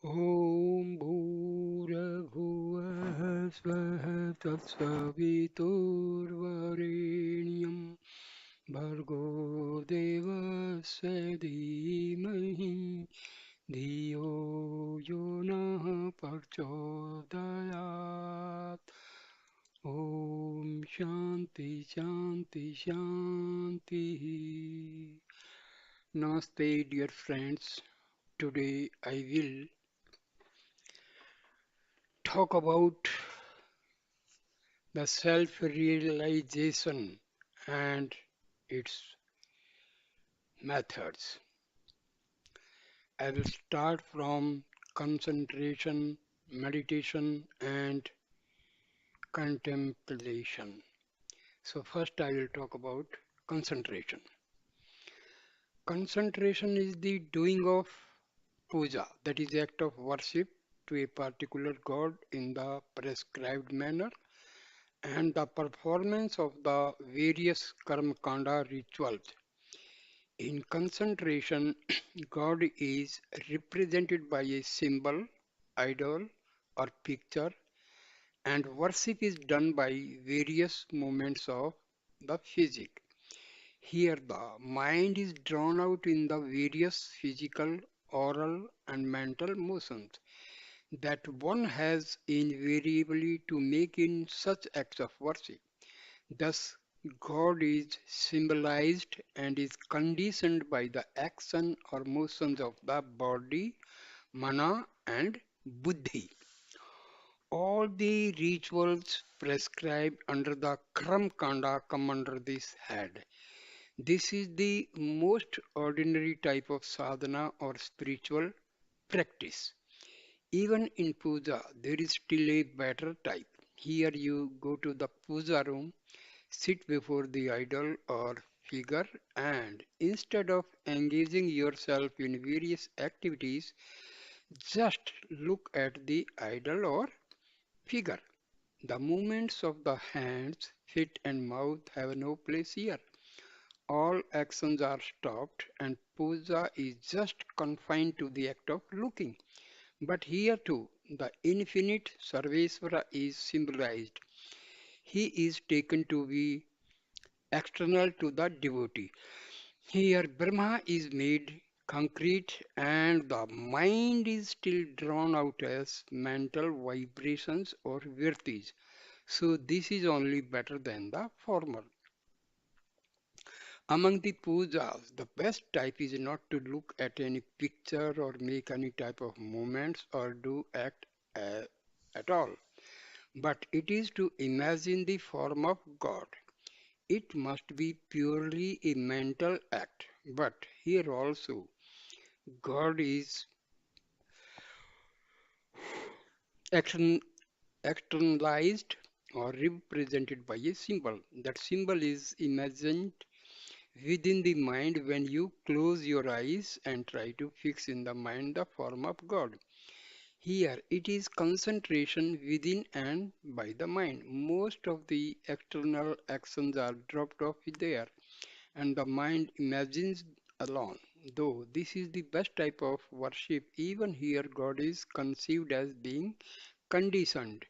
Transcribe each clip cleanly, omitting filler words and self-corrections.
ॐ भूरभुवः स्वः तत्सवितुर्वरेण्यं भर्गो देवस्य धीमहि धियो यो नः प्रचोदयात् ॐ शान्ति शान्ति शान्तिः. Namaste, dear friends. Today I will talk about the self realization and its methods. I will start from concentration, meditation, and contemplation. So, first, I will talk about concentration. Concentration is the doing of puja, that is, act of worship to a particular god in the prescribed manner, and the performance of the various karma kanda rituals. In concentration, God is represented by a symbol, idol, or picture, and worship is done by various movements of the physic. Here, the mind is drawn out in the various physical, oral, and mental motions that one has invariably to make in such acts of worship. Thus, God is symbolized and is conditioned by the action or motions of the body, mana, and buddhi. All the rituals prescribed under the Kram Kanda come under this head. This is the most ordinary type of sadhana or spiritual practice. Even in puja, there is still a better type. Here you go to the puja room, sit before the idol or figure, and instead of engaging yourself in various activities, just look at the idol or figure. The movements of the hands, feet, and mouth have no place here. All actions are stopped, and puja is just confined to the act of looking. But here too, the infinite Sarvesvara is symbolized. He is taken to be external to the devotee. Here, Brahma is made concrete and the mind is still drawn out as mental vibrations or virtis. So, this is only better than the former. Among the pujas, the best type is not to look at any picture or make any type of movements or do act at all, but it is to imagine the form of God. It must be purely a mental act, but here also God is extern- externalized or represented by a symbol. That symbol is imagined within the mind when you close your eyes and try to fix in the mind the form of God. Here it is concentration within and by the mind. Most of the external actions are dropped off there and the mind imagines alone. Though this is the best type of worship, even here God is conceived as being conditioned.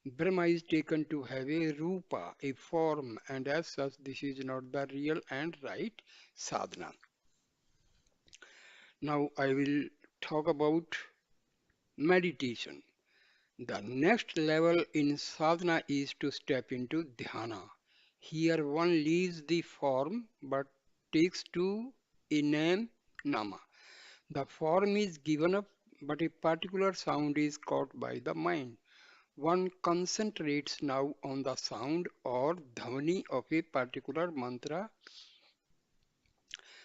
Brahma is taken to have a rupa, a form, and as such, this is not the real and right sadhana. Now, I will talk about meditation. The next level in sadhana is to step into dhyana. Here, one leaves the form but takes to inam nama. The form is given up, but a particular sound is caught by the mind. One concentrates now on the sound or dhvani of a particular mantra.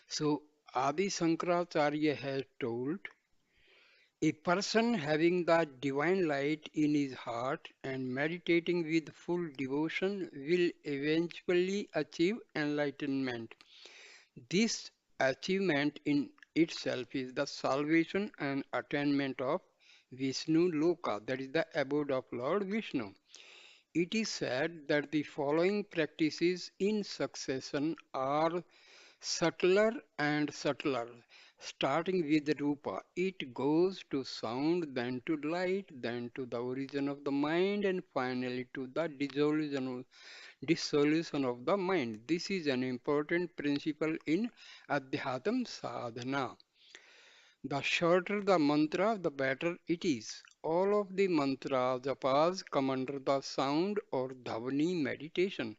So Adi Shankaracharya has told, a person having the divine light in his heart and meditating with full devotion will eventually achieve enlightenment. This achievement in itself is the salvation and attainment of Vishnu Loka, that is the abode of Lord Vishnu. It is said that the following practices in succession are subtler and subtler. Starting with Rupa, it goes to sound, then to light, then to the origin of the mind, and finally to the dissolution of the mind. This is an important principle in Adhyatam Sadhana. The shorter the mantra, the better it is. All of the mantra japas come under the sound or dhavani meditation.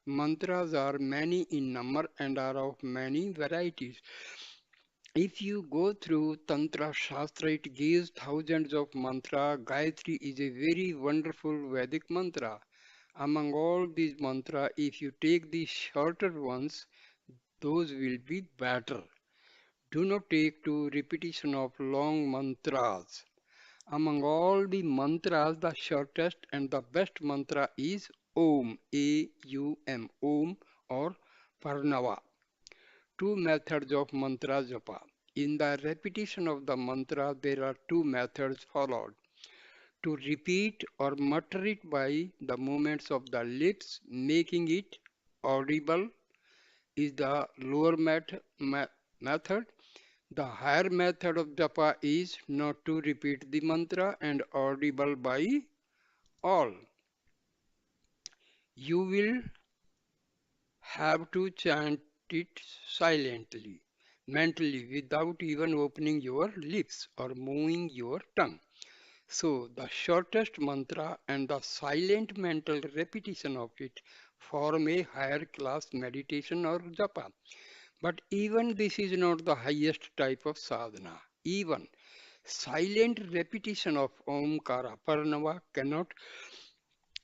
Mantras are many in number and are of many varieties. If you go through Tantra Shastra, it gives thousands of mantra. Gayatri is a very wonderful Vedic mantra. Among all these mantras, if you take the shorter ones, those will be better. Do not take to repetition of long mantras. Among all the mantras, the shortest and the best mantra is Om, A-U-M, Om or Parnava. Two methods of mantra japa. In the repetition of the mantra, there are two methods followed. To repeat or mutter it by the movements of the lips, making it audible is the lower method. The higher method of japa is not to repeat the mantra and audible by all. You will have to chant it silently, mentally, without even opening your lips or moving your tongue. So, the shortest mantra and the silent mental repetition of it form a higher class meditation or japa. But even this is not the highest type of sadhana. Even silent repetition of Omkara Parnava cannot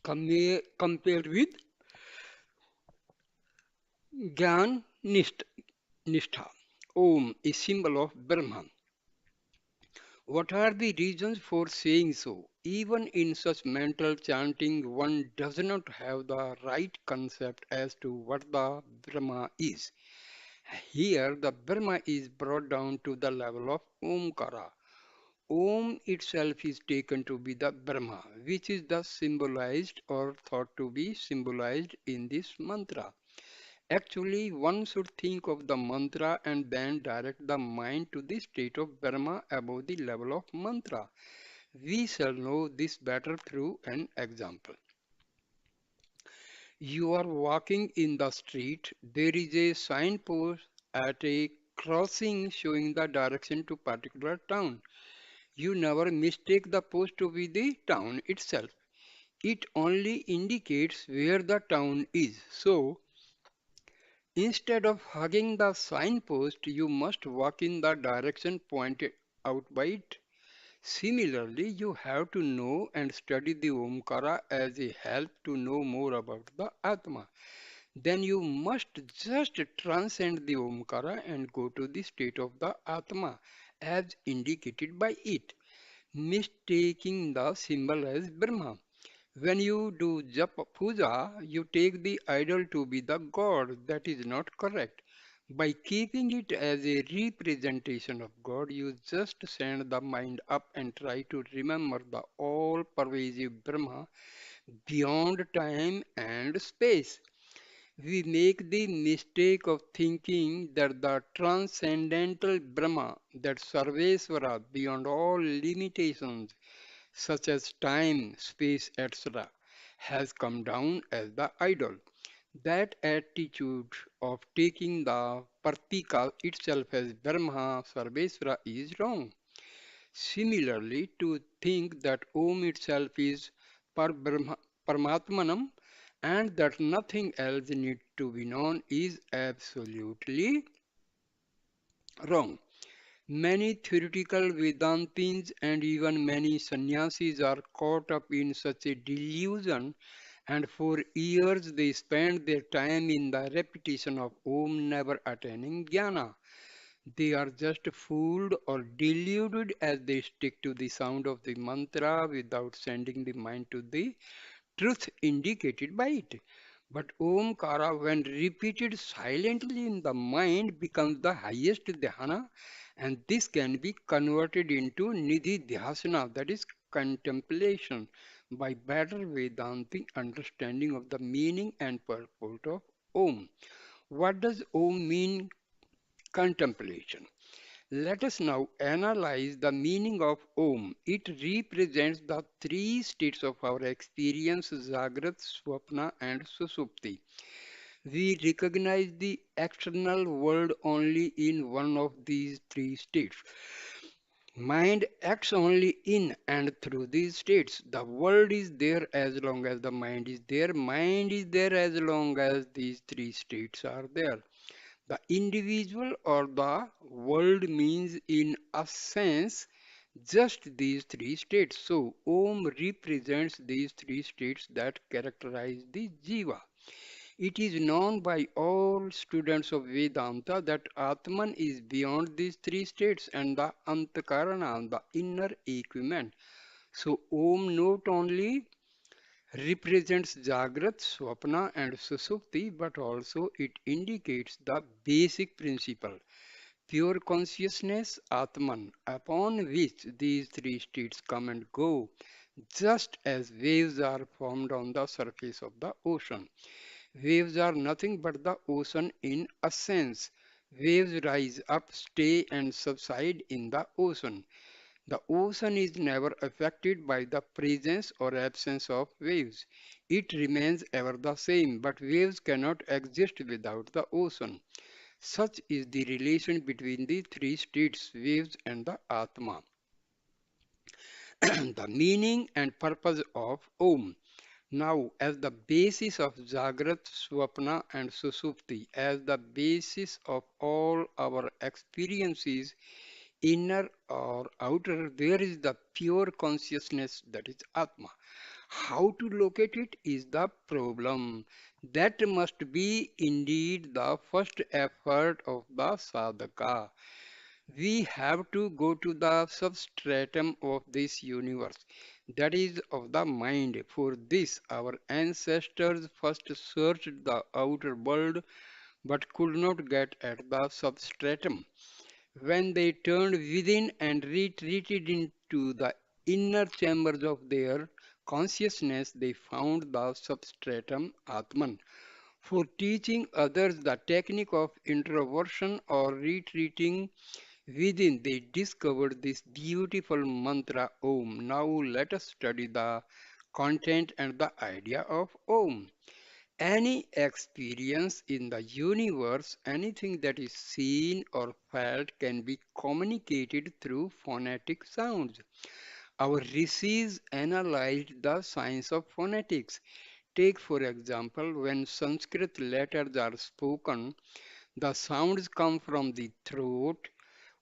compare with Gyan Nishtha. Om, a symbol of Brahman. What are the reasons for saying so? Even in such mental chanting, one does not have the right concept as to what the Brahma is. Here, the Brahma is brought down to the level of Omkara. Om itself is taken to be the Brahma, which is thus symbolized or thought to be symbolized in this mantra. Actually, one should think of the mantra and then direct the mind to the state of Brahma above the level of mantra. We shall know this better through an example. You are walking in the street. There is a signpost at a crossing showing the direction to particular town. You never mistake the post to be the town itself. It only indicates where the town is. So, instead of hugging the signpost, you must walk in the direction pointed out by it. Similarly, you have to know and study the Omkara as a help to know more about the Atma. Then you must just transcend the Omkara and go to the state of the Atma as indicated by it, mistaking the symbol as Brahma. When you do japa puja, you take the idol to be the god. That is not correct. By keeping it as a representation of God, you just send the mind up and try to remember the all pervasive Brahma beyond time and space. We make the mistake of thinking that the transcendental Brahma, that Sarvesvara beyond all limitations, such as time, space, etc., has come down as the idol. That attitude of taking the Partika itself as Brahma Sarvesvara is wrong. Similarly, to think that Om itself is Paramatmanam and that nothing else needs to be known is absolutely wrong. Many theoretical Vedantins and even many sannyasis are caught up in such a delusion, and for years they spend their time in the repetition of Om, never attaining jnana. They are just fooled or deluded as they stick to the sound of the mantra without sending the mind to the truth indicated by it. But Omkara, when repeated silently in the mind, becomes the highest dhyana, and this can be converted into Nidhi Dhyasana, that is contemplation, by better Vedantic understanding of the meaning and purport of Om. What does Om mean? Contemplation. Let us now analyze the meaning of Om. It represents the three states of our experience, Jagrat, Swapna and Susupti. We recognize the external world only in one of these three states. Mind acts only in and through these states. The world is there as long as the mind is there. Mind is there as long as these three states are there. The individual or the world means, in a sense, just these three states. So, Om represents these three states that characterize the Jiva. It is known by all students of Vedanta that Atman is beyond these three states and the Antakarana, the inner equipment. So, Om not only represents Jagrat, Swapna, and Susupti, but also it indicates the basic principle, pure consciousness, Atman, upon which these three states come and go, just as waves are formed on the surface of the ocean. Waves are nothing but the ocean in a sense. Waves rise up, stay, and subside in the ocean. The ocean is never affected by the presence or absence of waves. It remains ever the same, but waves cannot exist without the ocean. Such is the relation between the three states, waves and the Atma. The meaning and purpose of Om. Now, as the basis of Jagrat, Swapna, and Susupti, as the basis of all our experiences, inner or outer, there is the pure consciousness, that is Atma. How to locate it is the problem. That must be indeed the first effort of the sadhaka. We have to go to the substratum of this universe, that is of the mind. For this, our ancestors first searched the outer world but could not get at the substratum. When they turned within and retreated into the inner chambers of their consciousness, they found the substratum Atman. For teaching others the technique of introversion or retreating within, they discovered this beautiful mantra Om. Now let us study the content and the idea of Om. Any experience in the universe, anything that is seen or felt, can be communicated through phonetic sounds. Our rishis analyzed the science of phonetics. Take, for example, when Sanskrit letters are spoken, the sounds come from the throat,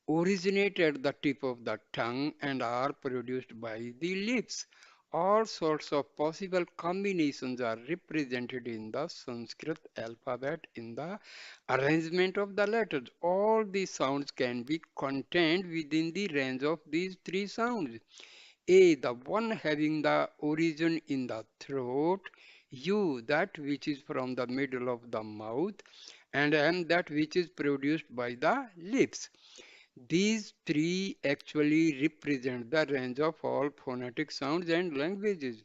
originate at the tip of the tongue, and are produced by the lips. All sorts of possible combinations are represented in the Sanskrit alphabet in the arrangement of the letters. All these sounds can be contained within the range of these three sounds. A, the one having the origin in the throat; U, that which is from the middle of the mouth; and M, that which is produced by the lips. These three actually represent the range of all phonetic sounds and languages.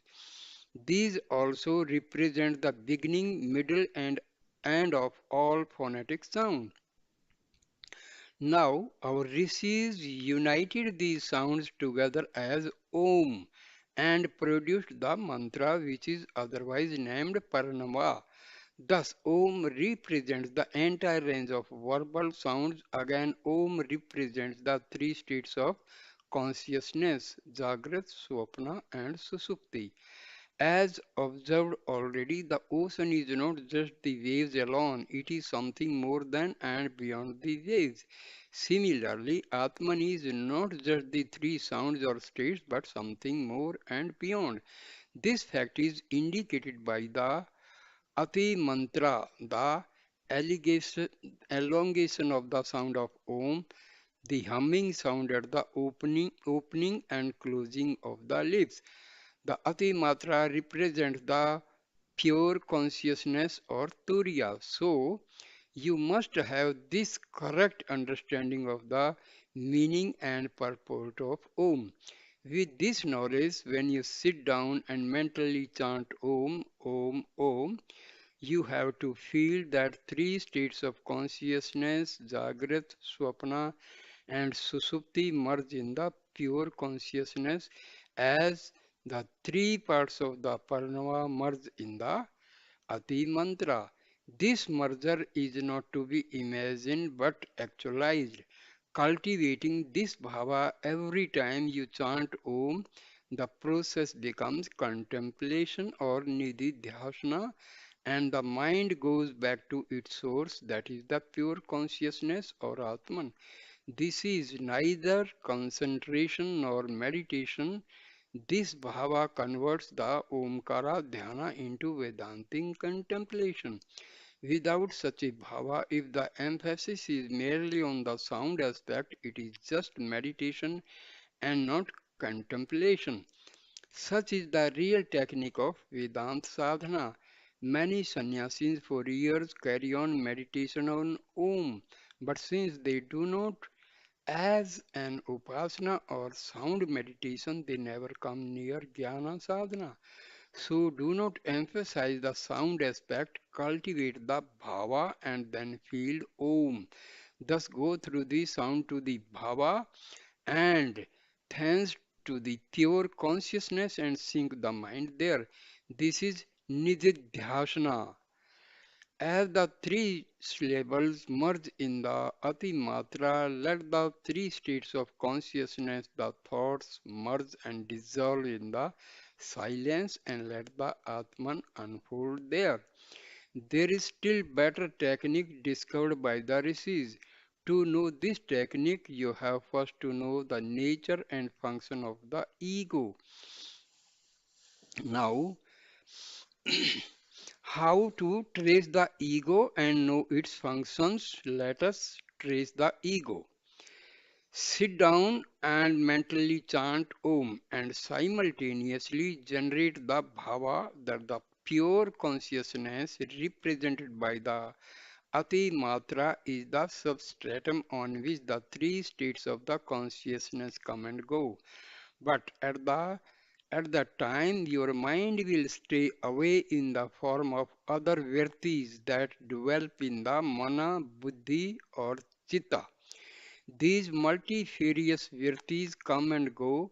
These also represent the beginning, middle, and end of all phonetic sounds. Now, our rishis united these sounds together as Om and produced the mantra which is otherwise named Pranava. Thus, Om represents the entire range of verbal sounds. Again, Om represents the three states of consciousness, Jagrat, Swapna, and Susupti. As observed already, the ocean is not just the waves alone, it is something more than and beyond the waves. Similarly, Atman is not just the three sounds or states, but something more and beyond. This fact is indicated by the Ati mantra, the elongation of the sound of Om, the humming sound at the opening and closing of the lips. The Ati Matra represents the pure consciousness or Turiya. So, you must have this correct understanding of the meaning and purport of Om. With this knowledge, when you sit down and mentally chant Om, Om, Om, you have to feel that three states of consciousness, Jagrat, Swapna, and Susupti merge in the pure consciousness as the three parts of the Pranava merge in the Ati Mantra. This merger is not to be imagined but actualized. Cultivating this bhava every time you chant Om, the process becomes contemplation or nidhi dhyasana, and the mind goes back to its source, that is the pure consciousness or Atman. This is neither concentration nor meditation. This bhava converts the Omkara dhyana into Vedantic contemplation. Without such a bhava, if the emphasis is merely on the sound aspect, it is just meditation and not contemplation. Such is the real technique of Vedanta sadhana. Many sannyasis for years carry on meditation on Om, but since they do not as an upasana or sound meditation, they never come near jnana sadhana. So do not emphasize the sound aspect, cultivate the bhava and then feel Om. Thus go through the sound to the bhava and thence to the pure consciousness and sink the mind there. This is nididhyasana. As the three syllables merge in the Ati Matra, let the three states of consciousness, the thoughts, merge and dissolve in the silence and let the Atman unfold there. There is still better technique discovered by the rishis. To know this technique, you have first to know the nature and function of the ego. Now, how to trace the ego and know its functions? Let us trace the ego. Sit down and mentally chant Om and simultaneously generate the bhava that the pure consciousness represented by the Ati Matra is the substratum on which the three states of the consciousness come and go. But at that time your mind will stay away in the form of other virtis that develop in the mana, buddhi or chitta. These multifarious virtis come and go,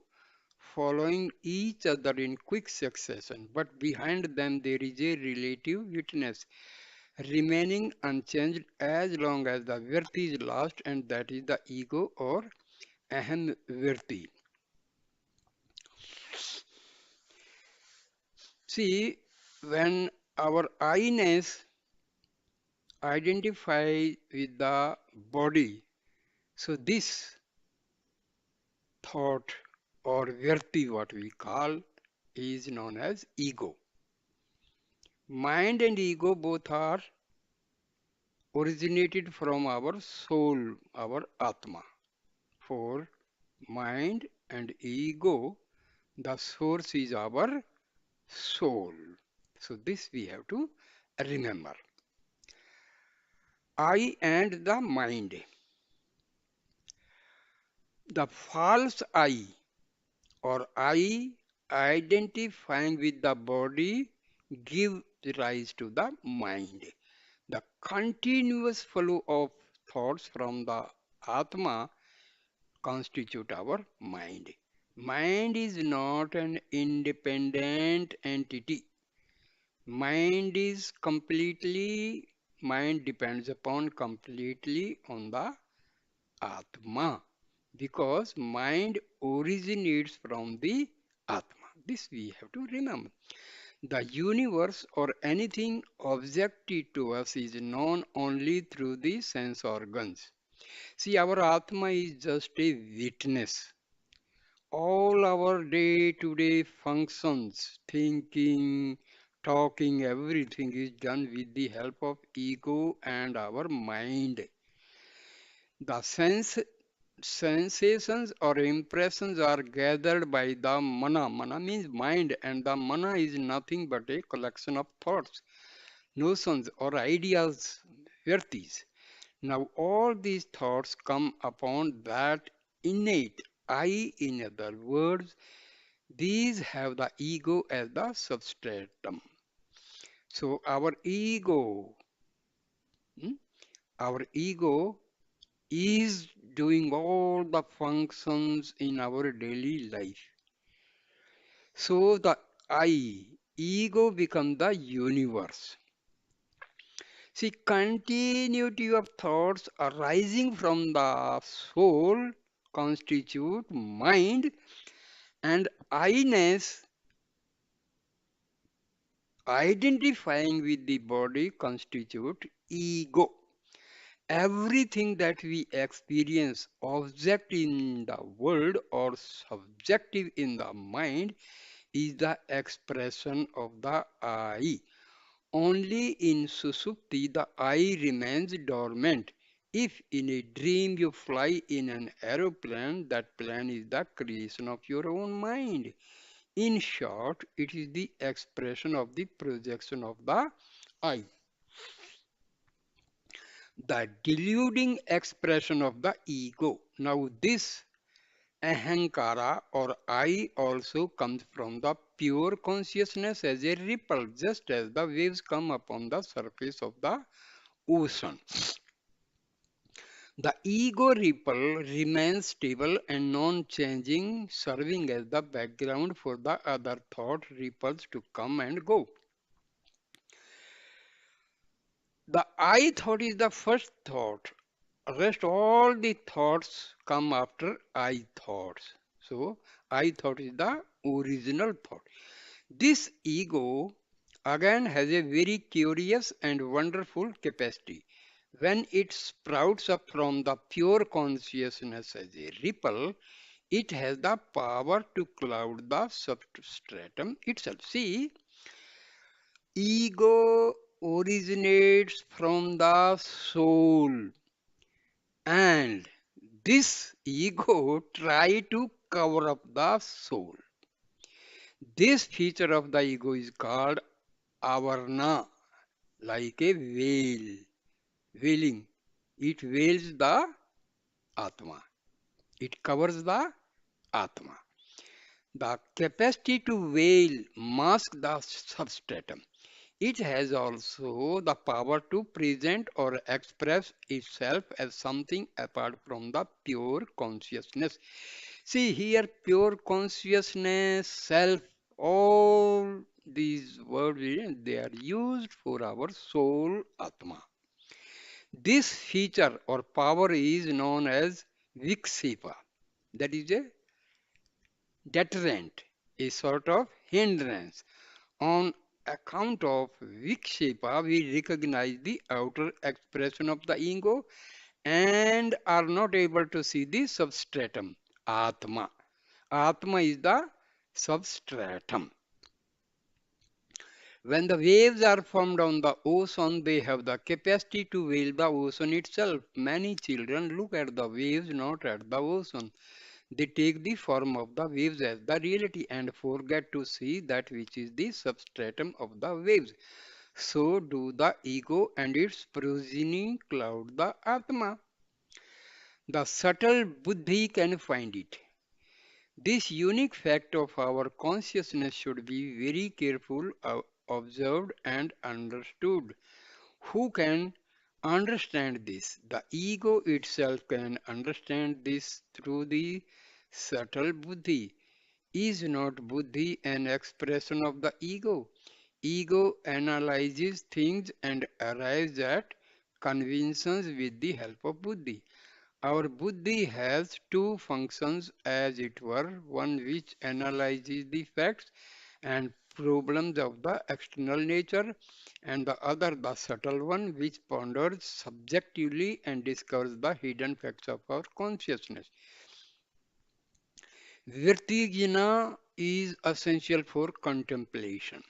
following each other in quick succession, but behind them there is a relative witness remaining unchanged as long as the virti is last, and that is the ego or aham virti. See, when our I-ness identify with the body, so this thought or virti, what we call, is known as ego. Mind and ego both are originated from our soul, our Atma. For mind and ego, the source is our soul. So this we have to remember. I and the mind. The false I or I identifying with the body give rise to the mind. The continuous flow of thoughts from the Atma constitute our mind. Mind is not an independent entity. Mind is completely, mind depends upon completely on the Atma because mind originates from the Atma. This we have to remember. The universe or anything objective to us is known only through the sense organs. See, our Atma is just a witness. All our day-to-day functions, thinking, talking, everything is done with the help of ego and our mind. The sensations or impressions are gathered by the mana. Mana means mind, and the mana is nothing but a collection of thoughts, notions, or ideas, virtis. Now, all these thoughts come upon that innate I, in other words, these have the ego as the substratum. So, hmm, our ego is doing all the functions in our daily life. So the I, ego become the universe. See, continuity of thoughts arising from the soul constitute mind, and I-ness identifying with the body constitute ego. Everything that we experience, object in the world or subjective in the mind, is the expression of the I. Only in Susupti the I remains dormant. If in a dream you fly in an aeroplane, that plane is the creation of your own mind. In short, it is the expression of the projection of the I, the deluding expression of the ego. Now, this ahankara or I also comes from the pure consciousness as a ripple, just as the waves come upon the surface of the ocean. The ego ripple remains stable and non-changing, serving as the background for the other thought ripples to come and go. The I thought is the first thought. Rest all the thoughts come after I thoughts. So I thought is the original thought. This ego again has a very curious and wonderful capacity. When it sprouts up from the pure consciousness as a ripple, it has the power to cloud the substratum itself. See, ego originates from the soul, and this ego try to cover up the soul. This feature of the ego is called avarna, like a veil, veiling. It veils the Atma. It covers the Atma. The capacity to veil, mask the substratum. It has also the power to present or express itself as something apart from the pure consciousness. See here, pure consciousness, self, all these words, they are used for our soul, Atma. This feature or power is known as Viksipa. That is a deterrent, a sort of hindrance. On account of Vikshepa, we recognize the outer expression of the ego and are not able to see the substratum, Atma. Atma is the substratum. When the waves are formed on the ocean, they have the capacity to veil the ocean itself. Many children look at the waves, not at the ocean. They take the form of the waves as the reality and forget to see that which is the substratum of the waves. So do the ego and its progeny cloud the Atma. The subtle buddhi can find it. This unique fact of our consciousness should be very careful, observed and understood. Who can understand this? The ego itself can understand this through the subtle buddhi. Is not buddhi an expression of the ego? Ego analyzes things and arrives at conventions with the help of buddhi. Our buddhi has two functions, as it were, one which analyzes the facts and problems of the external nature, and the other, the subtle one, which ponders subjectively and discovers the hidden facts of our consciousness. Virtigina is essential for contemplation.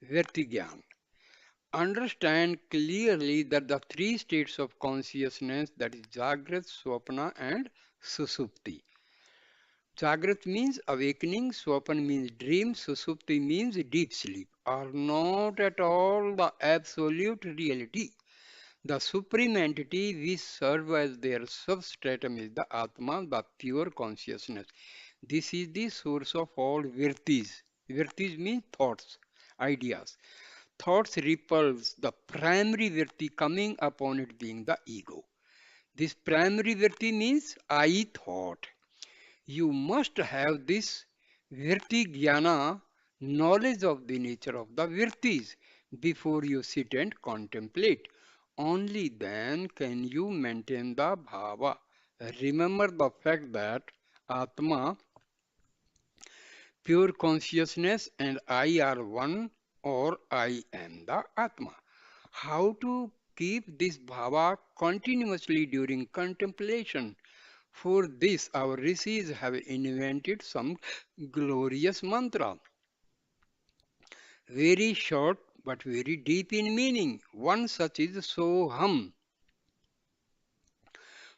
Virtigyan. Understand clearly that the three states of consciousness, that is Jagrat, Swapna and Susupti. Jagrat means awakening, Swapna means dream, Susupti means deep sleep, are not at all the absolute reality. The supreme entity we serve as their substratum is the Atma, the pure consciousness. This is the source of all virtis. Virtis means thoughts, ideas. Thoughts ripples, the primary virti coming upon it being the ego. This primary virti means I thought. You must have this virti jnana, knowledge of the nature of the virtis, before you sit and contemplate. Only then can you maintain the bhava. Remember the fact that Atma, pure consciousness, and I are one, or I am the Atma. How to keep this bhava continuously during contemplation? For this, our rishis have invented some glorious mantra, very short but very deep in meaning. One such is Soham.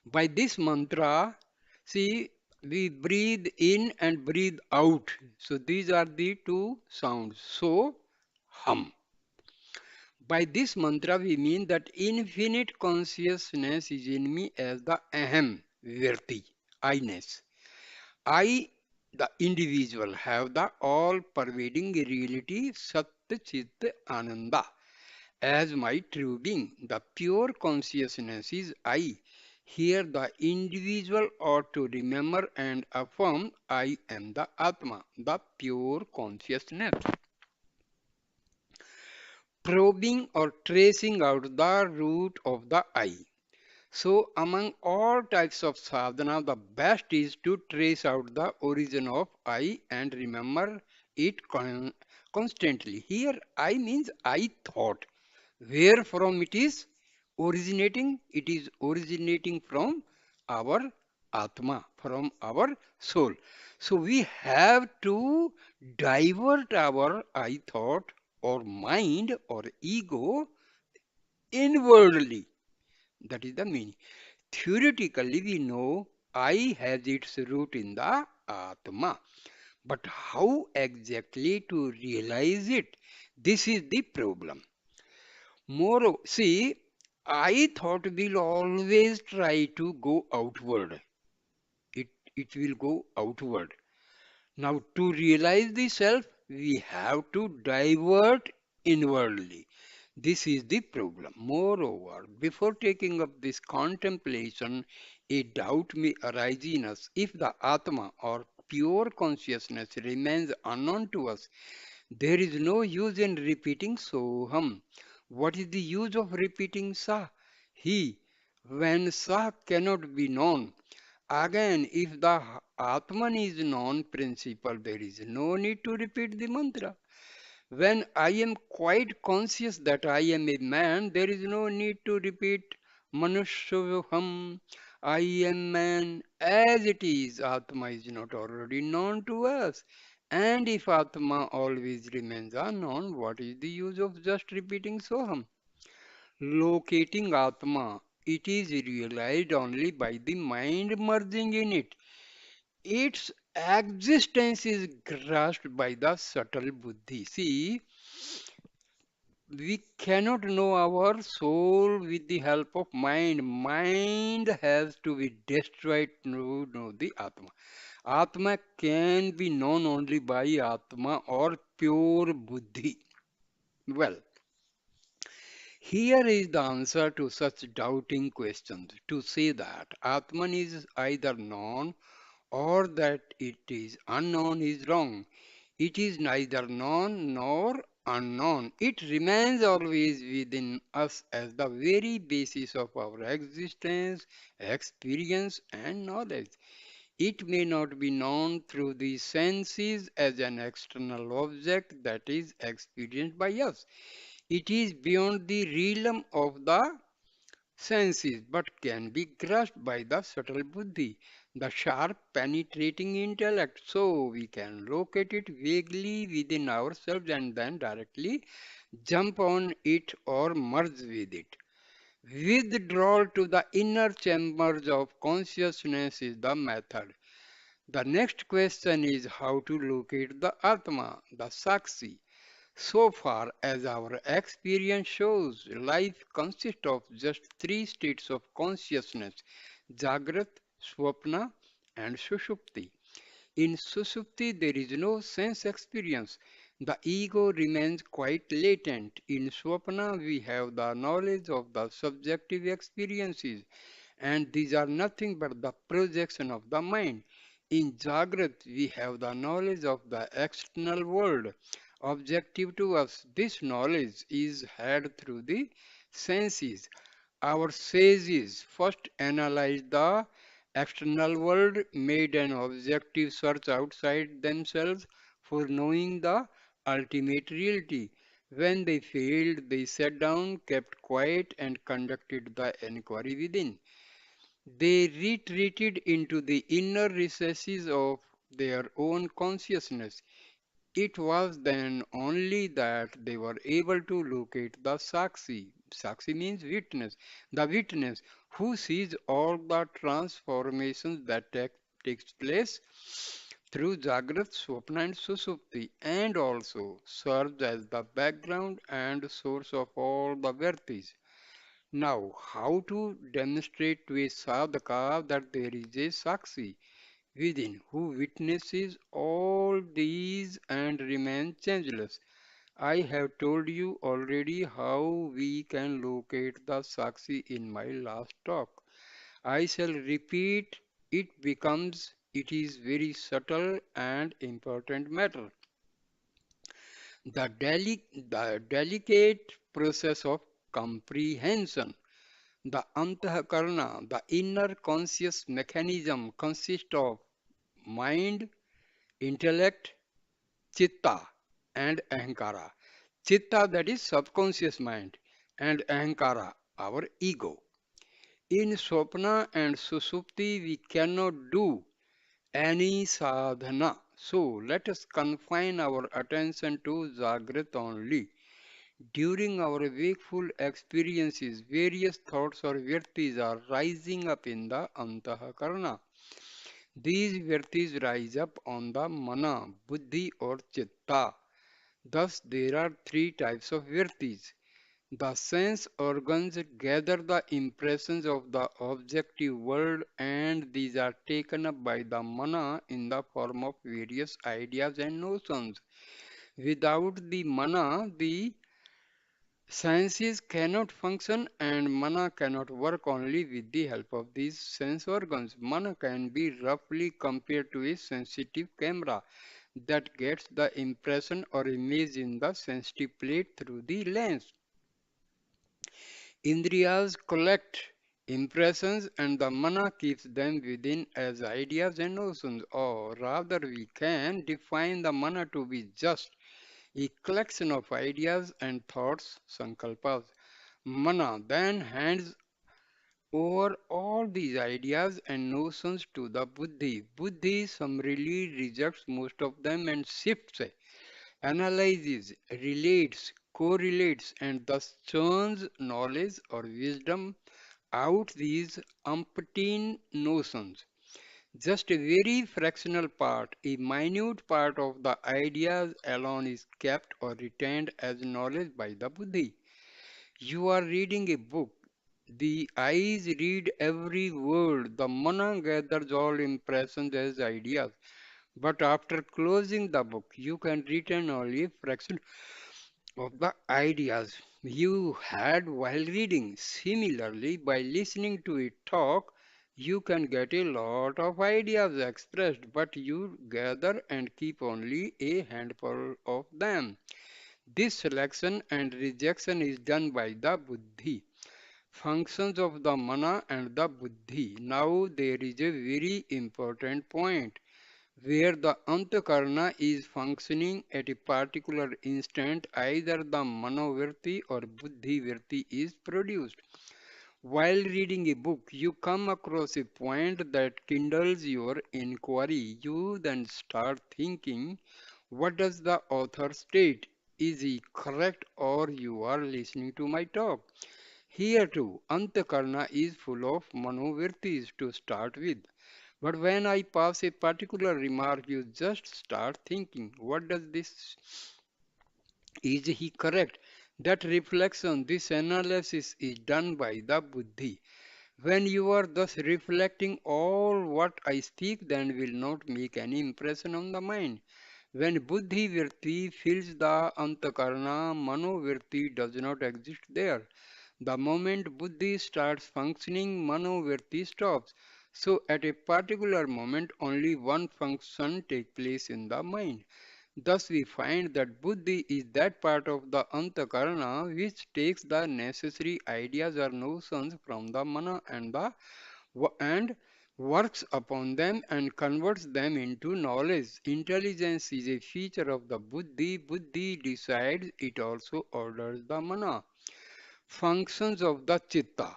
By this mantra, see, we breathe in and breathe out. So these are the two sounds. So, hum. By this mantra, we mean that infinite consciousness is in me as the aham, virti, I-ness. I, the individual, have the all-pervading reality, Sat Chit Ananda, as my true being. The pure consciousness is I. Here, the individual ought to remember and affirm I am the Atma, the pure consciousness. Probing or tracing out the root of the I. So, among all types of sadhana, the best is to trace out the origin of I and remember it constantly. Here, I means I thought. Where from it is originating? It is originating from our Atma, from our soul. So, we have to divert our I thought or mind or ego inwardly. That is the meaning. Theoretically, we know I has its root in the Atma. But how exactly to realize it? This is the problem. Moreover, see, I thought will always try to go outward. It, it will go outward. Now, to realize the self, we have to divert inwardly. This is the problem. Moreover, before taking up this contemplation, a doubt may arise in us. If the Atma or pure consciousness remains unknown to us, there is no use in repeating Soham. What is the use of repeating Sa? He, when Sa cannot be known. Again, if the Atman is non-principle, there is no need to repeat the mantra. When I am quite conscious that I am a man, there is no need to repeat Manushyaham, I am man, as it is. Atma is not already known to us. And if Atma always remains unknown, what is the use of just repeating Soham? Locating Atma, it is realized only by the mind merging in it. Its existence is grasped by the subtle buddhi. See, we cannot know our soul with the help of mind. Mind has to be destroyed to know the Atma. Atma can be known only by Atma or pure buddhi. Well, here is the answer to such doubting questions. To say that Atman is either known or that it is unknown is wrong. It is neither known nor unknown. It remains always within us as the very basis of our existence, experience, and knowledge. It may not be known through the senses as an external object that is experienced by us. It is beyond the realm of the senses, but can be grasped by the subtle buddhi, the sharp penetrating intellect. So we can locate it vaguely within ourselves and then directly jump on it or merge with it. Withdrawal to the inner chambers of consciousness is the method. The next question is how to locate the Atma, the Sakshi. So far as our experience shows, life consists of just three states of consciousness: Jagrat, Swapna, and Sushupti. In Sushupti, there is no sense experience. The ego remains quite latent. In Swapna, we have the knowledge of the subjective experiences. and these are nothing but the projection of the mind. In Jagrat, we have the knowledge of the external world. Objective to us, this knowledge is had through the senses. Our sages first analyzed the external world, made an objective search outside themselves for knowing the ultimate reality. When they failed, they sat down, kept quiet, and conducted the inquiry within. They retreated into the inner recesses of their own consciousness. It was then only that they were able to locate the Sakshi. Sakshi means witness. The witness who sees all the transformations that takes place through Jagrat, Swapna and Susupti, and also serves as the background and source of all the Vertis. Now, how to demonstrate to a sadhaka that there is a Sakshi within who witnesses all these and remains changeless? I have told you already how we can locate the Sakshi in my last talk. I shall repeat it is very subtle and important matter. The delicate process of comprehension. The antakarana, the inner conscious mechanism, consists of mind, intellect, chitta, and ahankara. Chitta, that is subconscious mind, and ahankara, our ego. In Swapna and Susupti, we cannot do any sadhana. So let us confine our attention to Jagrat only. During our wakeful experiences, various thoughts or virtis are rising up in the antahakarana. These virtis rise up on the mana, buddhi or chitta. Thus, there are three types of virtis. The sense organs gather the impressions of the objective world, and these are taken up by the mana in the form of various ideas and notions. Without the mana, the senses cannot function and mana cannot work only with the help of these sense organs. Mana can be roughly compared to a sensitive camera that gets the impression or image in the sensitive plate through the lens. Indriyas collect impressions and the mana keeps them within as ideas and notions, or rather, we can define the mana to be just a collection of ideas and thoughts, sankalpas. Mana then hands over all these ideas and notions to the buddhi. Buddhi summarily rejects most of them and shifts, analyzes, relates, correlates, and thus churns knowledge or wisdom out these umpteen notions. Just a very fractional part, a minute part of the ideas alone is kept or retained as knowledge by the buddhi. You are reading a book. The eyes read every word. The mana gathers all impressions as ideas. But after closing the book, you can retain only a fraction of the ideas you had while reading. Similarly, by listening to it talk, you can get a lot of ideas expressed, but you gather and keep only a handful of them. This selection and rejection is done by the buddhi. Functions of the mana and the buddhi. Now there is a very important point where the antakarana is functioning at a particular instant, either the manovirti or buddhi virti is produced. While reading a book, you come across a point that kindles your inquiry. You then start thinking, what does the author state? Is he correct or you are listening to my talk? Here too, antakarana is full of manovirtis to start with. But when I pass a particular remark, you just start thinking, what does this, is he correct? That reflection, this analysis is done by the buddhi. When you are thus reflecting, all what I speak then will not make any impression on the mind. When buddhi virti fills the antakarana, mano virti does not exist there. The moment buddhi starts functioning, manovriti stops. So at a particular moment, only one function takes place in the mind. Thus we find that buddhi is that part of the antakarana which takes the necessary ideas or notions from the mana and works upon them and converts them into knowledge. Intelligence is a feature of the buddhi. Buddhi decides, it also orders the mana. Functions of the chitta.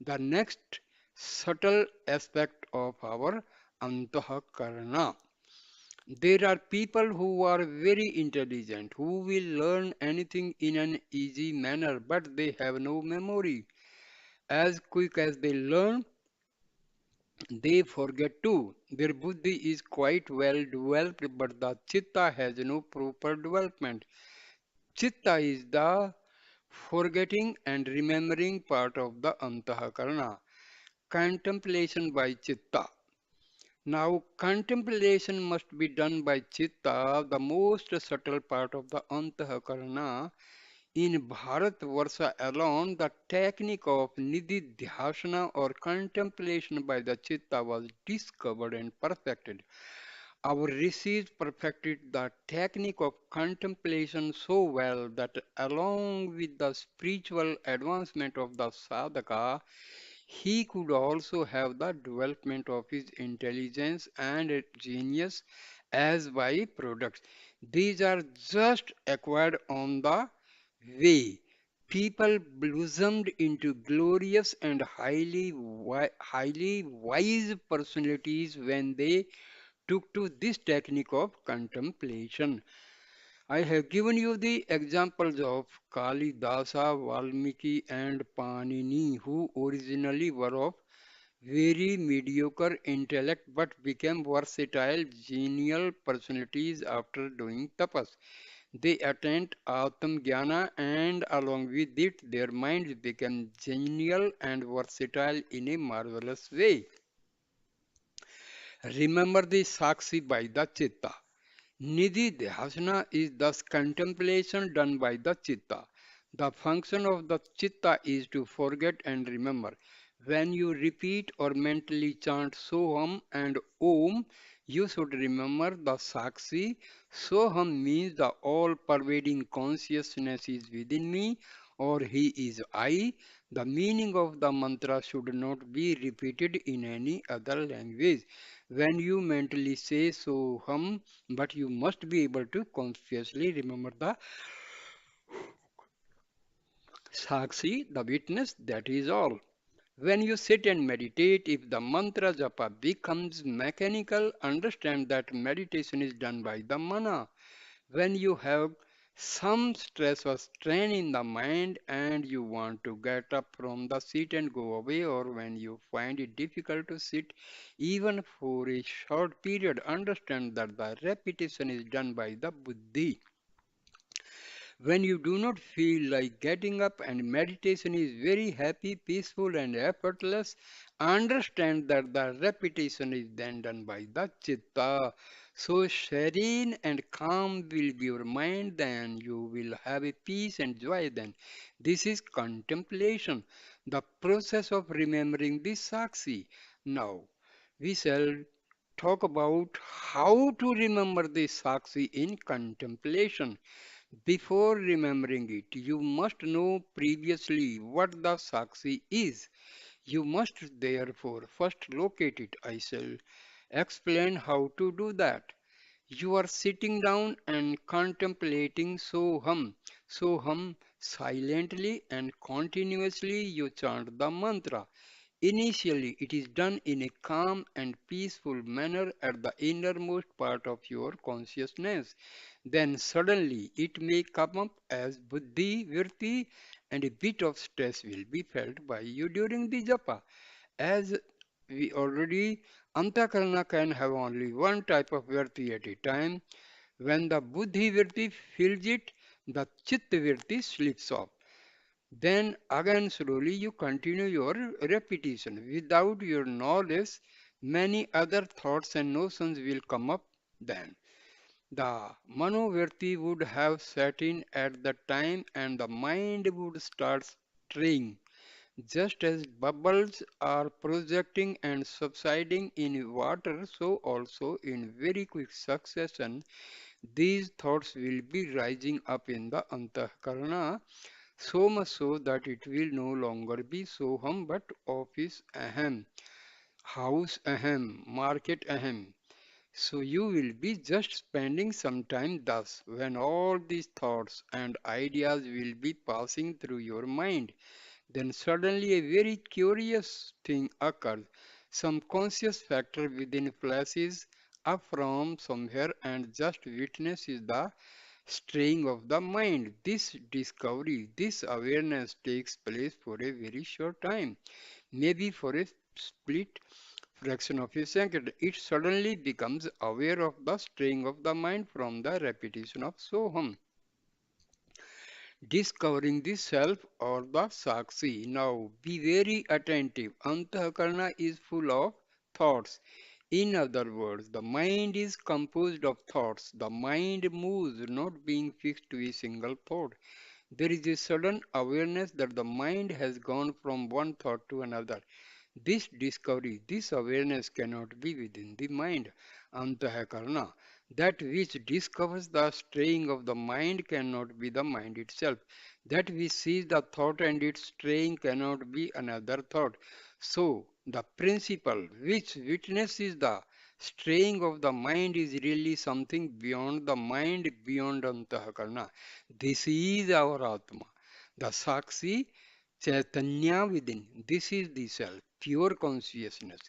The next subtle aspect of our antakarana. There are people who are very intelligent, who will learn anything in an easy manner, but they have no memory. As quick as they learn, they forget too. Their buddhi is quite well developed, but the chitta has no proper development. Chitta is the forgetting and remembering part of the antahakarana. Contemplation by chitta. Now, contemplation must be done by chitta, the most subtle part of the antahakarana. In Bharatvarsha alone, the technique of nididhyasana or contemplation by the chitta was discovered and perfected. Our rishis perfected the technique of contemplation so well that along with the spiritual advancement of the sadhaka, he could also have the development of his intelligence and genius as byproducts. These are just acquired on the way. People blossomed into glorious and highly wise personalities when they took to this technique of contemplation. I have given you the examples of Kalidasa, Valmiki, and Panini, who originally were of very mediocre intellect but became versatile, genial personalities after doing tapas. They attained Atma Jnana and along with it their minds became genial and versatile in a marvelous way. Remember the Sakshi by the Chitta. Nidhi Dhyasana is thus contemplation done by the Chitta. The function of the Chitta is to forget and remember. When you repeat or mentally chant Soham and Om, you should remember the Sakshi. Soham means the all pervading consciousness is within me or he is I. The meaning of the mantra should not be repeated in any other language. When you mentally say Soham, but you must be able to consciously remember the Sakshi, the witness, that is all. When you sit and meditate, if the mantra japa becomes mechanical, understand that meditation is done by the mana. When you have some stress or strain in the mind and you want to get up from the seat and go away, or when you find it difficult to sit even for a short period, understand that the repetition is done by the buddhi. When you do not feel like getting up and meditation is very happy, peaceful, and effortless, understand that the repetition is then done by the chitta. So serene and calm will be your mind, then you will have a peace and joy then. This is contemplation, the process of remembering the Sakshi. Now, we shall talk about how to remember the Sakshi in contemplation. Before remembering it, you must know previously what the Sakshi is. You must therefore first locate it. I shall explain how to do that. You are sitting down and contemplating Soham. Soham silently and continuously you chant the mantra. Initially, it is done in a calm and peaceful manner at the innermost part of your consciousness. Then suddenly it may come up as buddhi, virti, and a bit of stress will be felt by you during the japa. As we already, antakarana can have only one type of virti at a time. When the buddhi virti fills it, the chitta virti slips off. Then again slowly you continue your repetition. Without your knowledge, many other thoughts and notions will come up then. The manovriti would have set in at the time and the mind would start straying. Just as bubbles are projecting and subsiding in water, so also in very quick succession, these thoughts will be rising up in the antahkarana, so much so that it will no longer be soham but office ahem, house ahem, market ahem. So you will be just spending some time thus when all these thoughts and ideas will be passing through your mind. Then suddenly a very curious thing occurs. Some conscious factor within flashes up from somewhere and just witnesses the straying of the mind. This discovery, this awareness takes place for a very short time, maybe for a split fraction of a second. It suddenly becomes aware of the straying of the mind from the repetition of Soham, discovering the self or the Sakshi. Now be very attentive. Antakarna is full of thoughts. In other words, the mind is composed of thoughts. The mind moves, not being fixed to a single thought. There is a sudden awareness that the mind has gone from one thought to another. This discovery, this awareness cannot be within the mind, antahakarana. That which discovers the straying of the mind cannot be the mind itself. That which sees the thought and its straying cannot be another thought. So, the principle which witnesses the straying of the mind is really something beyond the mind, beyond antahakarana. This is our Atma. The Sakshi Chaitanya within. This is the self, pure consciousness.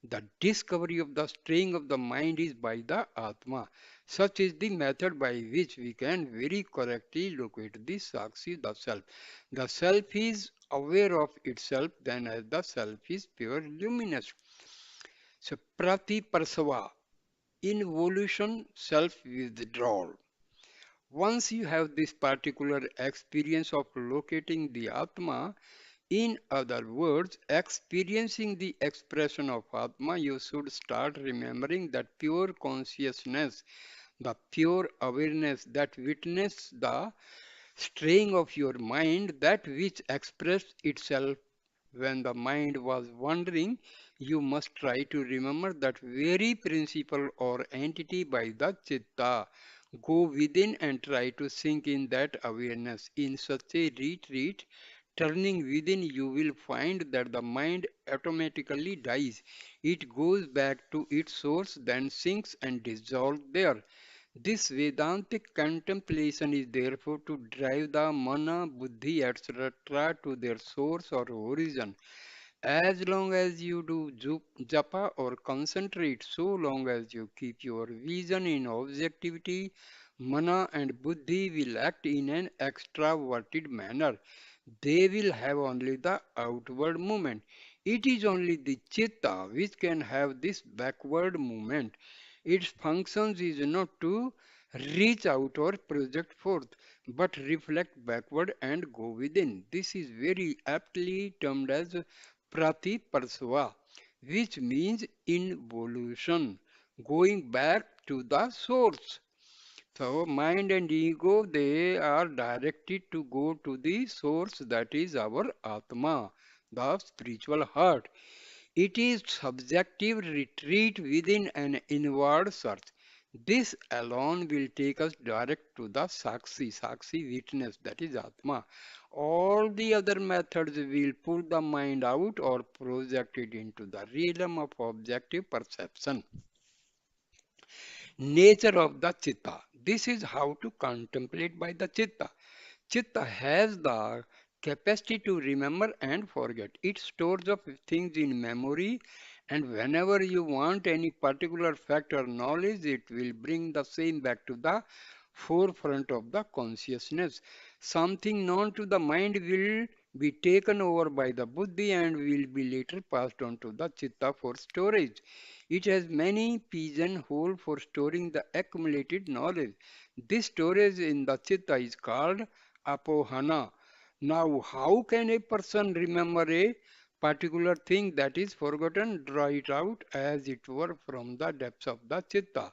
The discovery of the straying of the mind is by the Atma. Such is the method by which we can very correctly locate the Sakshi, the self. The self is aware of itself, then as the self is pure luminous. So, Pratiparsava, involution, self withdrawal. Once you have this particular experience of locating the Atma, in other words, experiencing the expression of Atma, you should start remembering that pure consciousness, the pure awareness that witnessed the straying of your mind, that which expressed itself when the mind was wandering. You must try to remember that very principle or entity by the chitta. Go within and try to sink in that awareness. In such a retreat, turning within, you will find that the mind automatically dies. It goes back to its source, then sinks and dissolves there. This Vedantic contemplation is therefore to drive the mana, buddhi, etc. to their source or origin. As long as you do japa or concentrate, so long as you keep your vision in objectivity, mana and buddhi will act in an extraverted manner. They will have only the outward movement. It is only the chitta which can have this backward movement. Its functions is not to reach out or project forth, but reflect backward and go within. This is very aptly termed as pratiparsva, which means involution, going back to the source. So mind and ego, they are directed to go to the source, that is our Atma, the spiritual heart. It is subjective retreat within an inward search. This alone will take us direct to the Sakshi witness, that is Atma. All the other methods will pull the mind out or project it into the realm of objective perception. Nature of the chitta. This is how to contemplate by the chitta. Chitta has the capacity to remember and forget. It stores up things in memory, and whenever you want any particular fact or knowledge, it will bring the same back to the forefront of the consciousness. Something known to the mind will be taken over by the buddhi and will be later passed on to the chitta for storage. It has many pigeonholes for storing the accumulated knowledge. This storage in the chitta is called apohana. Now, how can a person remember a particular thing that is forgotten? Draw it out as it were from the depths of the chitta.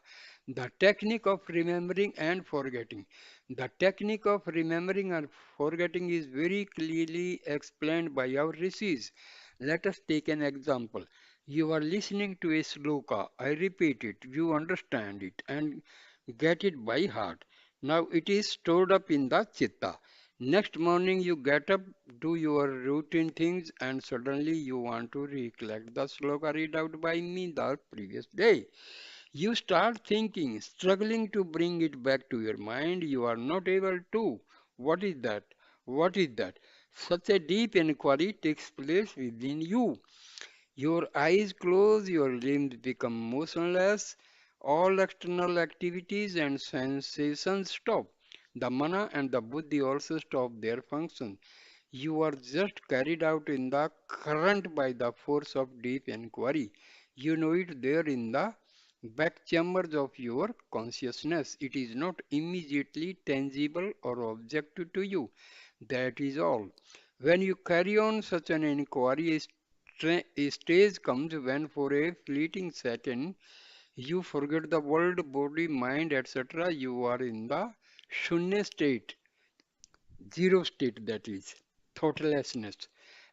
The technique of remembering and forgetting. The technique of remembering and forgetting is very clearly explained by our rishis. Let us take an example. You are listening to a sloka. I repeat it. You understand it and get it by heart. Now it is stored up in the chitta. Next morning you get up, do your routine things, and suddenly you want to recollect the sloka read out by me the previous day. You start thinking, struggling to bring it back to your mind. You are not able to. What is that? What is that? Such a deep inquiry takes place within you. Your eyes close, your limbs become motionless, all external activities and sensations stop. The mana and the buddhi also stop their function. You are just carried out in the current by the force of deep inquiry. You know it there in the back chambers of your consciousness. It is not immediately tangible or objective to you. That is all. When you carry on such an inquiry, a stage comes when for a fleeting second you forget the world, body, mind, etc. You are in the shunya state, zero state, that is, thoughtlessness,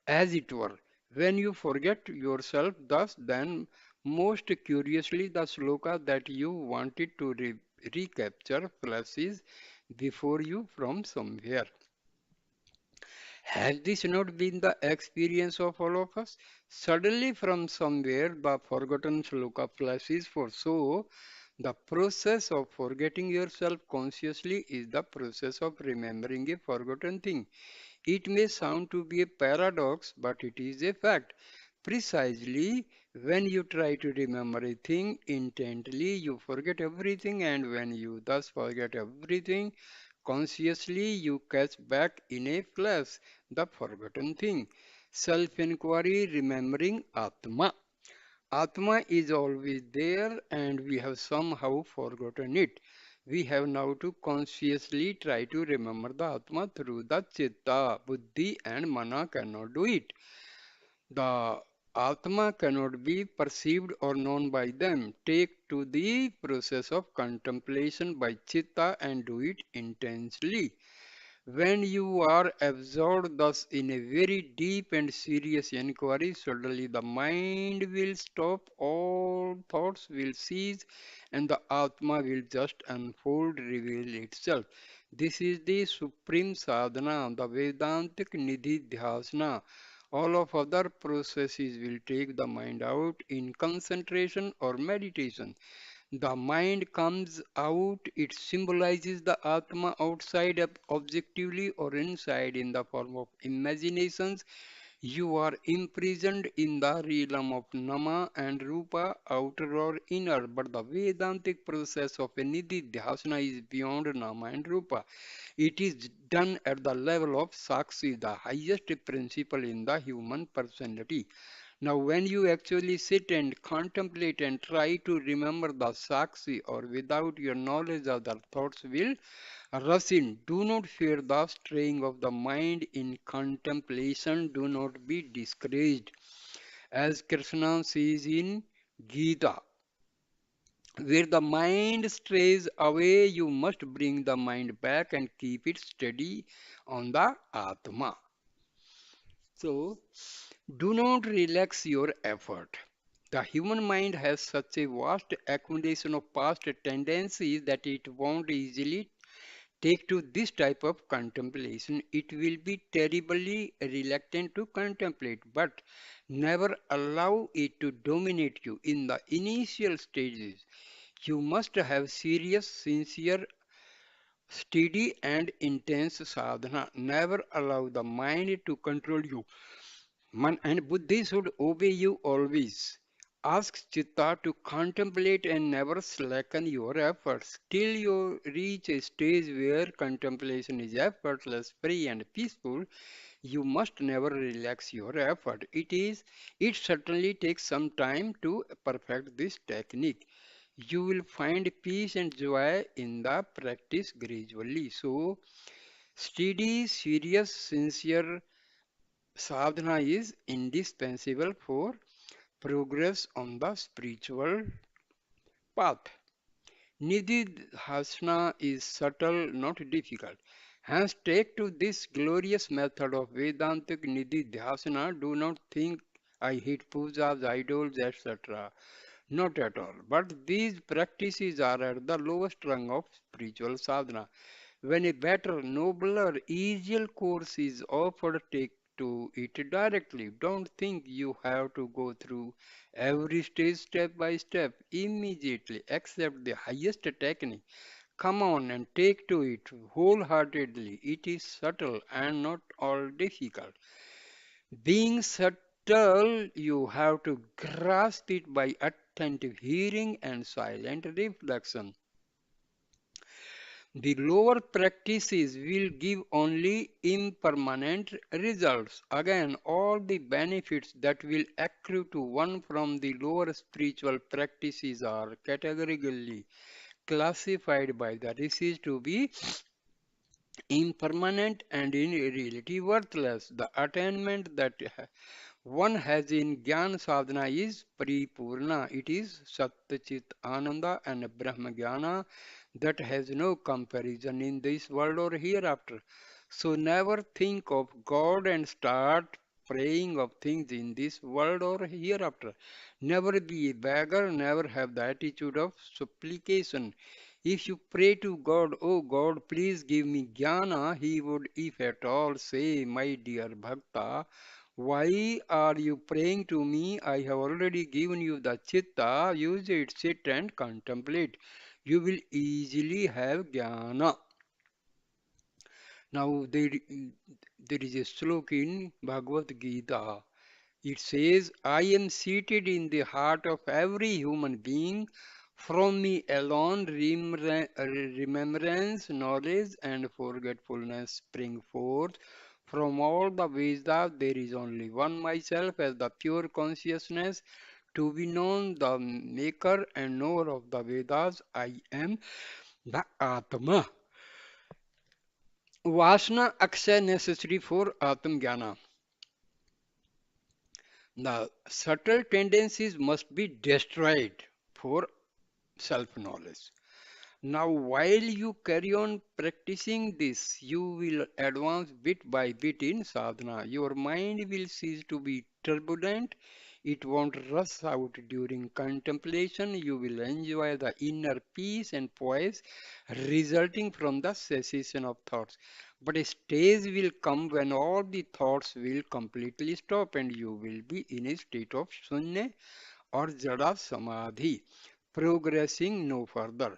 as it were. When you forget yourself, thus, then most curiously, the sloka that you wanted to recapture flashes before you from somewhere. Has this not been the experience of all of us? Suddenly, from somewhere, the forgotten sloka flashes for so. The process of forgetting yourself consciously is the process of remembering a forgotten thing. It may sound to be a paradox, but it is a fact. Precisely when you try to remember a thing intently, you forget everything, and when you thus forget everything, consciously you catch back in a flash the forgotten thing. Self inquiry, remembering Atma. Atma is always there, and we have somehow forgotten it. We have now to consciously try to remember the Atma through the Chitta. Buddhi and Mana cannot do it. The Atma cannot be perceived or known by them. Take to the process of contemplation by Chitta and do it intensely. When you are absorbed thus in a very deep and serious inquiry, suddenly the mind will stop, all thoughts will cease, and the Atma will just unfold, reveal itself. This is the supreme sadhana, the Vedantic Nidhi Dhyasana. All of other processes will take the mind out in concentration or meditation. The mind comes out, it symbolizes the Atma outside objectively or inside in the form of imaginations. You are imprisoned in the realm of Nama and Rupa, outer or inner, but the Vedantic process of a Nidhi Dhyasana is beyond Nama and Rupa. It is done at the level of Sakshi, the highest principle in the human personality. Now, when you actually sit and contemplate and try to remember the Sakshi, or without your knowledge of the thoughts will rush in, do not fear the straying of the mind in contemplation. Do not be discouraged. As Krishna says in Gita, where the mind strays away, you must bring the mind back and keep it steady on the Atma. So, do not relax your effort. The human mind has such a vast accumulation of past tendencies that it won't easily take to this type of contemplation. It will be terribly reluctant to contemplate, but never allow it to dominate you. In the initial stages, you must have serious, sincere, steady, and intense sadhana. Never allow the mind to control you. Man and Buddhi should obey you always. Ask Chitta to contemplate and never slacken your efforts till you reach a stage where contemplation is effortless, free, and peaceful. You must never relax your effort. It certainly takes some time to perfect this technique. You will find peace and joy in the practice gradually. So, steady, serious, sincere sadhana is indispensable for progress on the spiritual path. Nididhasana is subtle, not difficult. Hence, take to this glorious method of Vedantic Nididhasana. Do not think I hate pujas, idols, etc. Not at all. But these practices are at the lowest rung of spiritual sadhana. When a better, nobler, easier course is offered, take to it directly. Don't think you have to go through every stage step by step immediately. Accept the highest technique. Come on and take to it wholeheartedly. It is subtle and not all difficult. Being subtle, you have to grasp it by attentive hearing and silent reflection. The lower practices will give only impermanent results. Again, all the benefits that will accrue to one from the lower spiritual practices are categorically classified by the rishis to be impermanent and in reality worthless. The attainment that one has in Jnana Sadhana is Paripurna. It is Satchit Ananda and Brahma Jnana that has no comparison in this world or hereafter. So never think of God and start praying of things in this world or hereafter. Never be a beggar, never have the attitude of supplication. If you pray to God, oh God, please give me jnana, he would, if at all, say, my dear Bhakta, why are you praying to me? I have already given you the chitta, use it, sit and contemplate. You will easily have jnana. Now there is a slok in Bhagavad Gita. It says, I am seated in the heart of every human being. From me alone remembrance, knowledge, and forgetfulness spring forth. From all the Vedas, there is only one myself as the pure consciousness. To be known, the maker and knower of the Vedas, I am the Atma. Vasana akshay necessary for Atma Jnana. The subtle tendencies must be destroyed for self-knowledge. Now, while you carry on practicing this, you will advance bit by bit in sadhana. Your mind will cease to be turbulent. It won't rush out during contemplation. You will enjoy the inner peace and poise resulting from the cessation of thoughts. But a stage will come when all the thoughts will completely stop and you will be in a state of shunya or jada samadhi, progressing no further.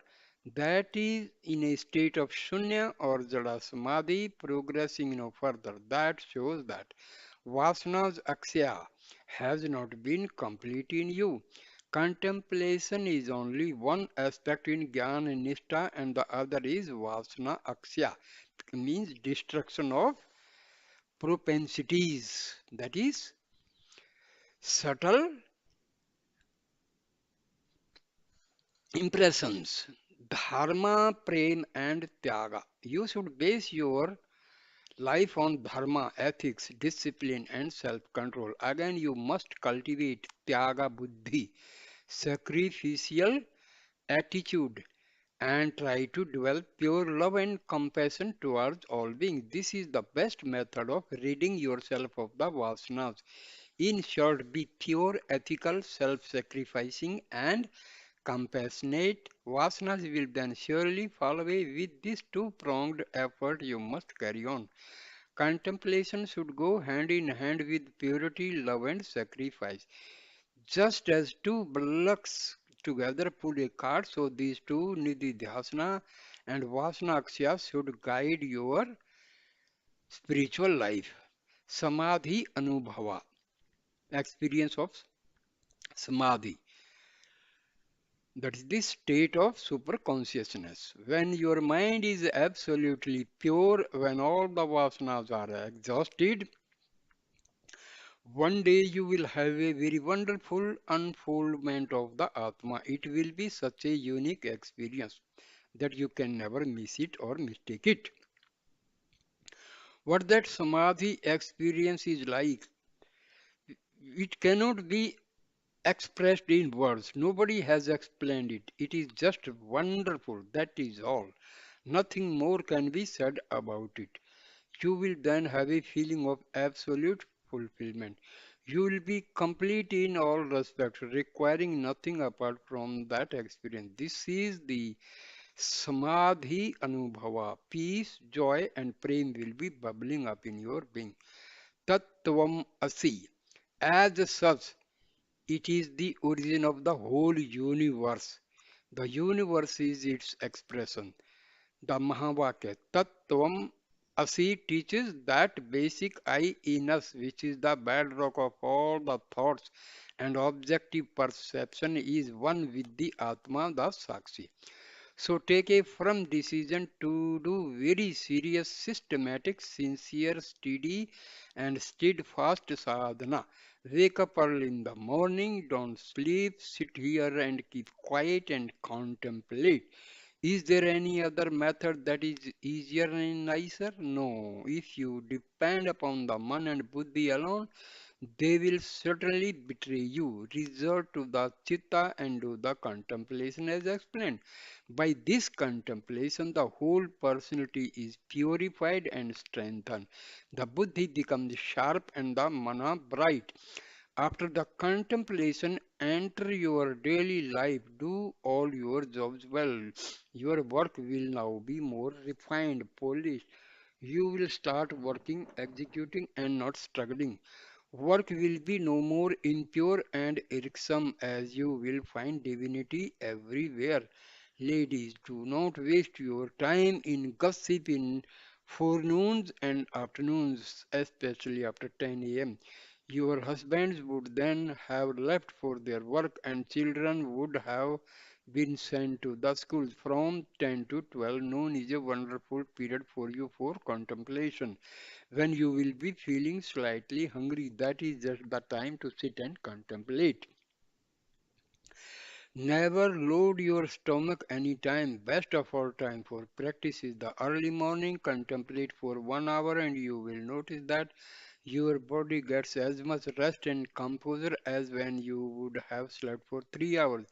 That is in a state of shunya or jada samadhi, progressing no further. That shows that vasana's aksya has not been complete in you. Contemplation is only one aspect in jnana nishta and the other is vasana aksya, means destruction of propensities, that is subtle impressions. Dharma, prem, and tyaga. You should base your life on dharma, ethics, discipline, and self control. Again, you must cultivate tyaga buddhi, sacrificial attitude, and try to develop pure love and compassion towards all beings. This is the best method of ridding yourself of the vasanas. In short, be pure, ethical, self sacrificing, and compassionate. Vasanas will then surely fall away. With this two pronged effort, you must carry on. Contemplation should go hand in hand with purity, love, and sacrifice. Just as two bullocks together pull a cart, so these two nididhyasana and vasana akshas should guide your spiritual life. Samadhi anubhava, experience of samadhi. That is the state of super consciousness. When your mind is absolutely pure, when all the vasanas are exhausted, one day you will have a very wonderful unfoldment of the Atma. It will be such a unique experience that you can never miss it or mistake it. What that Samadhi experience is like, it cannot be expressed in words. Nobody has explained it. It is just wonderful. That is all. Nothing more can be said about it. You will then have a feeling of absolute fulfillment. You will be complete in all respects, requiring nothing apart from that experience. This is the Samadhi Anubhava. Peace, joy, and prem will be bubbling up in your being. Tattvam Asi. As such, it is the origin of the whole universe. The universe is its expression. The Mahavakya Tattvam Asi teaches that basic I in us, which is the bedrock of all the thoughts and objective perception, is one with the Atma, the Sakshi. So take a firm decision to do very serious, systematic, sincere, steady, and steadfast sadhana. Wake up early in the morning, don't sleep, sit here and keep quiet and contemplate. Is there any other method that is easier and nicer? No. If you depend upon the man and buddhi alone, they will certainly betray you. Resort to the chitta and do the contemplation as explained. By this contemplation, the whole personality is purified and strengthened. The buddhi becomes sharp and the mana bright. After the contemplation, enter your daily life, do all your jobs well. Your work will now be more refined, polished. You will start working, executing, and not struggling. Work will be no more impure and irksome as you will find divinity everywhere. Ladies, do not waste your time in gossip in forenoons and afternoons, especially after 10 a.m. Your husbands would then have left for their work and children would have been sent to the schools. From 10 to 12 noon is a wonderful period for you for contemplation. When you will be feeling slightly hungry, that is just the time to sit and contemplate. Never load your stomach anytime. Best of all time for practice is the early morning. Contemplate for 1 hour and you will notice that your body gets as much rest and composure as when you would have slept for 3 hours.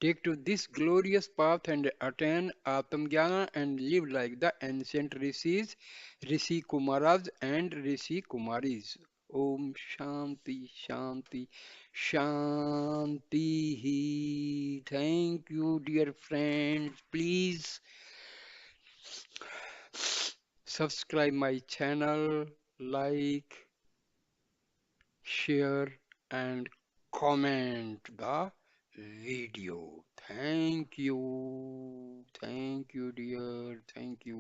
Take to this glorious path and attain Atmajnana and live like the ancient rishis, Rishi Kumaras and Rishi Kumaris. Om Shanti Shanti Shanti. Thank you, dear friends. Please subscribe my channel, like, share, and comment the video. Thank you. Thank you, dear. Thank you.